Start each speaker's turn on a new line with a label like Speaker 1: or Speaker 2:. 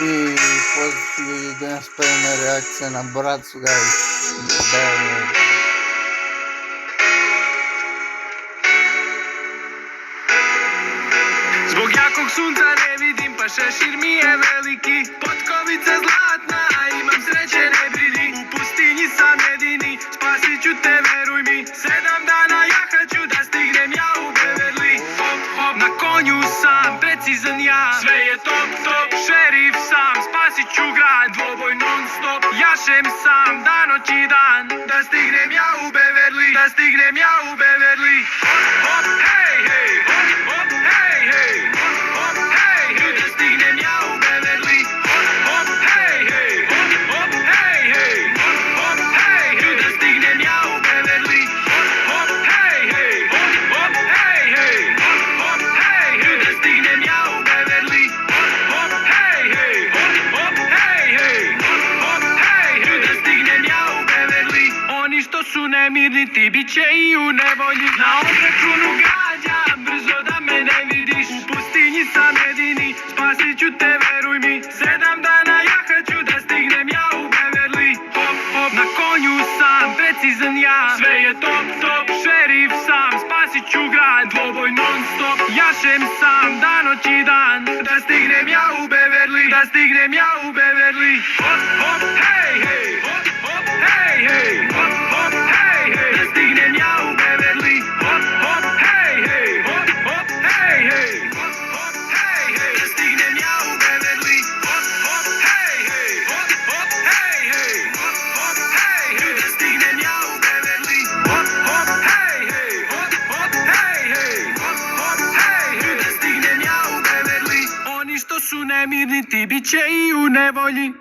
Speaker 1: I da nas spremna reakcija na bracu, guys.
Speaker 2: Zbog jakog sunca ne vidim, pa šešir mi je veliki. Potkovica zlatna, imam sreće, ne brini. U pustinji sam jedini, spasit ću te, veruj mi. 7 dana jahaću da stignem ja u Beverly. Hop, hop, na konju sam, precizan ja. Sve je top, top, šerif sam. Spasit ću grad, dvoboj non stop. Jašem sam, dan noć i dan. Da stignem ja u Beverly, da stignem ja u Beverly. Hop, hop, hej, hej, hop, hop, hej, hej. Hop, hop, hej, hej, da stignem ja u Beverly. Hop, hop, hej, hej, hop, hop, hej, hej. Hop, hop, hej, hej, da stignem ja u Beverly. Hop, hop, hej, hej, hop, hop, hej, hej. Hop, hop, hej, hej, da stignem ja u Beverly. Hop, hop, hej, hej, hop, hop, hej, hej. Hop, hop, hej, hej, da stignem ja u Beverly. Oni što su nemirni, ti bit će i u nevolji. Na obračunu gađam, brzo da me ne vidiš. U pustinji sam jedini, spasit ću te, veruj mi. 7 dana jahaću da stignem ja u Beverly. Hop, hop, na konju sam, precizan ja. Sve je top, top, šerif sam. Spasit ću grad, dvoboj non stop. Jašem sam, dan noć i dan. Da stignem ja u Beverly, da stignem ja u Beverly. Hop, hop, hej, hej, hop, hop, hej, hej. Hop, hop, hej, hej, da stignem ja u Beverly. Hop, hop, hej, hej, hop, hop, hej, hej. Hop, hop, hej, hej, da stignem ja u Beverly. Hop, hop, hej, hej, hop, hop, hej, hej. Hop, hop, hej, hej, da stignem ja u Beverly. Hop, hop, hej, hej, hop, hop, hej, hej. Hop, hop, hej, hej, da stignem ja u Beverly. Oni što su nemirni, ti bit će i u nevolji.